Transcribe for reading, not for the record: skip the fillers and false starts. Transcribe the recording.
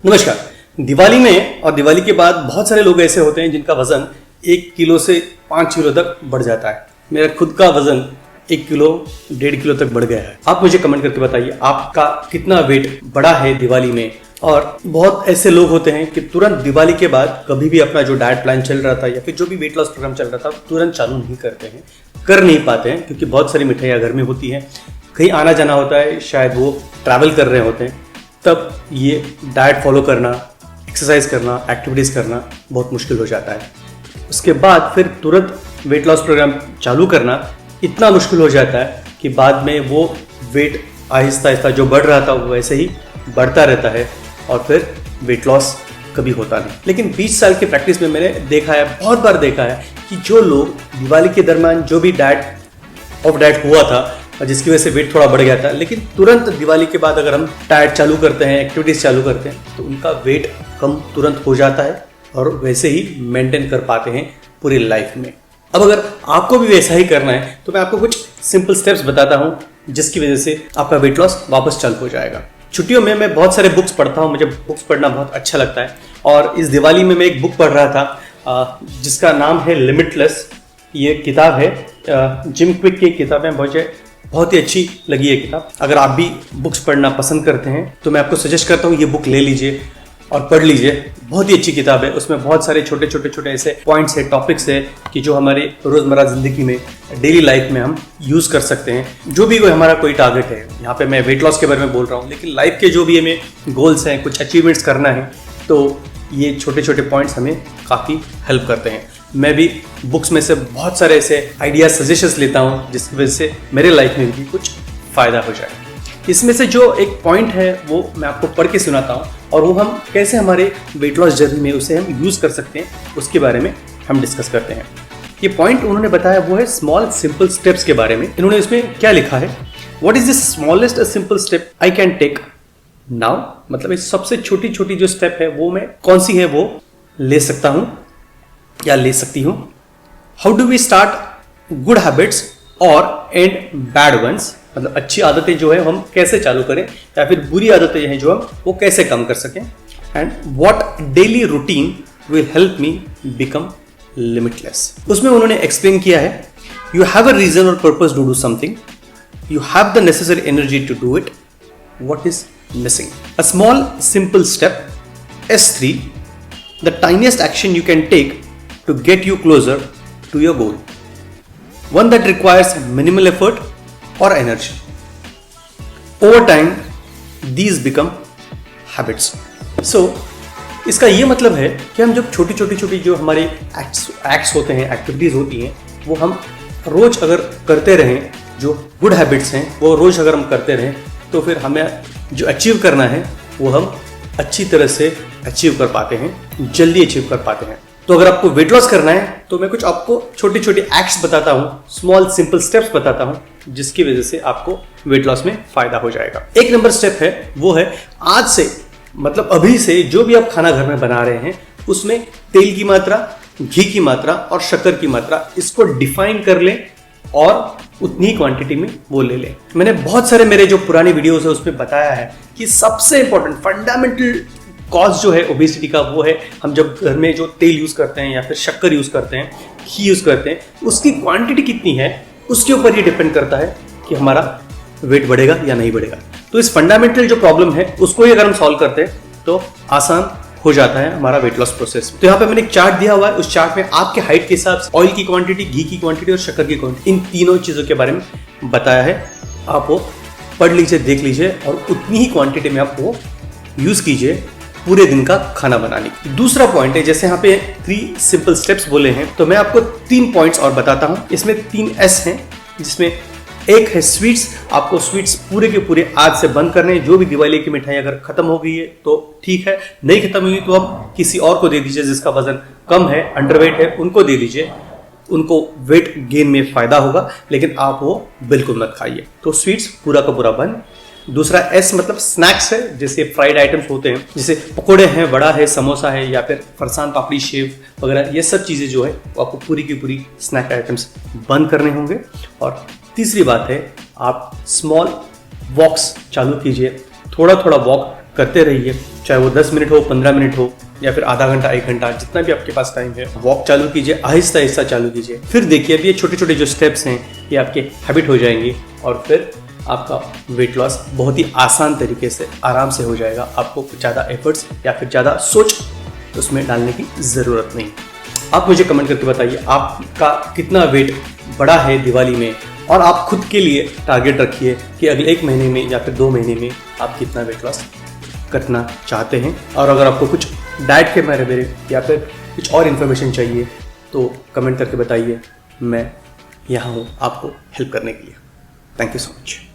नमस्कार। दिवाली में और दिवाली के बाद बहुत सारे लोग ऐसे होते हैं जिनका वजन 1 किलो से 5 किलो तक बढ़ जाता है। मेरा खुद का वजन 1 किलो 1.5 किलो तक बढ़ गया है। आप मुझे कमेंट करके बताइए आपका कितना वेट बढ़ा है दिवाली में। और बहुत ऐसे लोग होते हैं कि तुरंत दिवाली के बाद कभी भी अपना जो डाइट प्लान चल रहा था या फिर जो भी वेट लॉस प्रोग्राम चल रहा था तुरंत चालू नहीं करते हैं, कर नहीं पाते हैं, क्योंकि बहुत सारी मिठाइयाँ घर में होती हैं, कहीं आना जाना होता है, शायद वो ट्रैवल कर रहे होते हैं, तब ये डाइट फॉलो करना, एक्सरसाइज करना, एक्टिविटीज़ करना बहुत मुश्किल हो जाता है। उसके बाद फिर तुरंत वेट लॉस प्रोग्राम चालू करना इतना मुश्किल हो जाता है कि बाद में वो वेट आहिस्ता आहिस्ता जो बढ़ रहा था वो वैसे ही बढ़ता रहता है और फिर वेट लॉस कभी होता नहीं। लेकिन 20 साल की प्रैक्टिस में मैंने देखा है, बहुत बार देखा है कि जो लोग दिवाली के दरमियान जो भी ऑफ डाइट हुआ था और जिसकी वजह से वेट थोड़ा बढ़ गया था, लेकिन तुरंत दिवाली के बाद अगर हम डाइट चालू करते हैं, एक्टिविटीज चालू करते हैं, तो उनका वेट कम तुरंत हो जाता है और वैसे ही मेंटेन कर पाते हैं पूरी लाइफ में। अब अगर आपको भी वैसा ही करना है तो मैं आपको कुछ सिंपल स्टेप्स बताता हूँ जिसकी वजह से आपका वेट लॉस वापस चालू हो जाएगा। छुट्टियों में मैं बहुत सारे बुक्स पढ़ता हूँ, मुझे बुक्स पढ़ना बहुत अच्छा लगता है। और इस दिवाली में मैं एक बुक पढ़ रहा था जिसका नाम है लिमिटलेस। ये किताब है जिम क्विक की किताब है, मुझे बहुत ही अच्छी लगी ये किताब। अगर आप भी बुक्स पढ़ना पसंद करते हैं तो मैं आपको सजेस्ट करता हूँ ये बुक ले लीजिए और पढ़ लीजिए। बहुत ही अच्छी किताब है। उसमें बहुत सारे छोटे छोटे ऐसे पॉइंट्स है, टॉपिक्स है कि जो हमारे रोजमर्रा जिंदगी में, डेली लाइफ में हम यूज कर सकते हैं। जो भी हमारा कोई टारगेट है, यहाँ पे मैं वेट लॉस के बारे में बोल रहा हूँ, लेकिन लाइफ के जो भी हमें गोल्स हैं, कुछ अचीवमेंट्स करना है, तो ये छोटे छोटे पॉइंट्स हमें काफ़ी हेल्प करते हैं। मैं भी बुक्स में से बहुत सारे ऐसे आइडियाज, सजेशंस लेता हूँ जिसकी वजह से मेरे लाइफ में भी कुछ फ़ायदा हो जाए। इसमें से जो एक पॉइंट है वो मैं आपको पढ़ के सुनाता हूँ और वो हम कैसे हमारे वेट लॉस जर्नी में उसे हम यूज़ कर सकते हैं उसके बारे में हम डिस्कस करते हैं। ये पॉइंट उन्होंने बताया वो है स्मॉल सिंपल स्टेप्स के बारे में। इन्होंने इसमें क्या लिखा है, what is the smallest simple step I can take now. मतलब इस सबसे छोटी छोटी जो स्टेप है वो मैं कौन सी है वो ले सकता हूँ या ले सकती हूँ। How do we start good habits और एंड बैड वंस। मतलब अच्छी आदतें जो है हम कैसे चालू करें या फिर बुरी आदतें हैं जो हम वो कैसे कम कर सकें। And what daily routine will help me become limitless. उसमें उन्होंने एक्सप्लेन किया है, यू हैव अ रीजन और purpose to do something, you have the necessary energy to do it, what is missing. A small simple step, S3, the tiniest action you can take to get you closer to your goal, one that requires minimal effort or energy. Over time these become habits. So इसका ये मतलब है कि हम जब छोटी छोटी जो हमारे एक्ट्स होते हैं, एक्टिविटीज होती हैं, वो हम रोज अगर करते रहें, जो गुड हैबिट्स हैं वो रोज अगर हम करते रहें, तो फिर हमें जो अचीव करना है वो हम अच्छी तरह से अचीव कर पाते हैं, जल्दी अचीव कर पाते हैं। तो अगर आपको वेट लॉस करना है तो मैं कुछ आपको छोटे छोटे एक्ट्स बताता हूँ, स्मॉल सिंपल स्टेप्स बताता हूँ जिसकी वजह से आपको वेट लॉस में फायदा हो जाएगा। एक नंबर स्टेप है वो है आज से, मतलब अभी से जो भी आप खाना घर में बना रहे हैं उसमें तेल की मात्रा, घी की मात्रा और शक्कर की मात्रा, इसको डिफाइन कर लें और उतनी क्वांटिटी में वो ले लें। मैंने बहुत सारे मेरे जो पुरानी वीडियोस है उसमें बताया है कि सबसे इंपॉर्टेंट फंडामेंटल कॉज जो है ओबेसिटी का वो है हम जब घर में जो तेल यूज करते हैं या फिर शक्कर यूज करते हैं, घी यूज करते हैं, उसकी क्वांटिटी कितनी है उसके ऊपर ये डिपेंड करता है कि हमारा वेट बढ़ेगा या नहीं बढ़ेगा। तो इस फंडामेंटल जो प्रॉब्लम है उसको ही अगर हम सॉल्व करते हैं तो आसान हो जाता है हमारा वेट लॉस प्रोसेस। तो यहाँ पे मैंने एक चार्ट दिया हुआ है, उस चार्ट में आपके हाइट के हिसाब से ऑयल की क्वांटिटी, घी की क्वांटिटी और शक्कर की क्वांटिटी, इन तीनों चीजों के बारे में बताया है। आप वो पढ़ लीजिए, देख लीजिए और उतनी ही क्वांटिटी में आप वो यूज कीजिए पूरे दिन का खाना बनाने की। दूसरा पॉइंट है, जैसे यहाँ पे 3 सिंपल स्टेप्स बोले हैं तो मैं आपको 3 पॉइंट्स और बताता हूँ। इसमें 3 S हैं, जिसमें एक है स्वीट्स। आपको स्वीट्स पूरे के पूरे आज से बंद करने हैं। जो भी दिवाली की मिठाई अगर खत्म हो गई है तो ठीक है, नहीं खत्म हुई तो आप किसी और को दे दीजिए जिसका वजन कम है, अंडरवेट है, उनको दे दीजिए, उनको वेट गेन में फायदा होगा, लेकिन आप वो बिल्कुल मत खाइए। तो स्वीट्स पूरा का पूरा बंद। दूसरा S मतलब स्नैक्स है, जैसे फ्राइड आइटम्स होते हैं, जैसे पकोड़े हैं, वड़ा है, समोसा है या फिर फरसान पापड़ी, शेव वगैरह, ये सब चीज़ें जो है वो आपको पूरी की पूरी स्नैक आइटम्स बंद करने होंगे। और तीसरी बात है, आप स्मॉल वॉक्स चालू कीजिए, थोड़ा थोड़ा वॉक करते रहिए, चाहे वो 10 मिनट हो, 15 मिनट हो, या फिर आधा घंटा, 1 घंटा, जितना भी आपके पास टाइम है। वॉक चालू कीजिए, आहिस्ता आहिस्ता चालू कीजिए। फिर देखिए अभी ये छोटे छोटे जो स्टेप्स हैं ये आपके हैबिट हो जाएंगी और फिर आपका वेट लॉस बहुत ही आसान तरीके से आराम से हो जाएगा। आपको ज़्यादा एफर्ट्स या फिर ज़्यादा सोच उसमें डालने की ज़रूरत नहीं। आप मुझे कमेंट करके बताइए आपका कितना वेट बढ़ा है दिवाली में, और आप खुद के लिए टारगेट रखिए कि अगले 1 महीने में या फिर 2 महीने में आप कितना वेट लॉस करना चाहते हैं। और अगर आपको कुछ डाइट के बारे में या फिर कुछ और इन्फॉर्मेशन चाहिए तो कमेंट करके बताइए, मैं यहाँ हूँ आपको हेल्प करने के लिए। Thank you so much.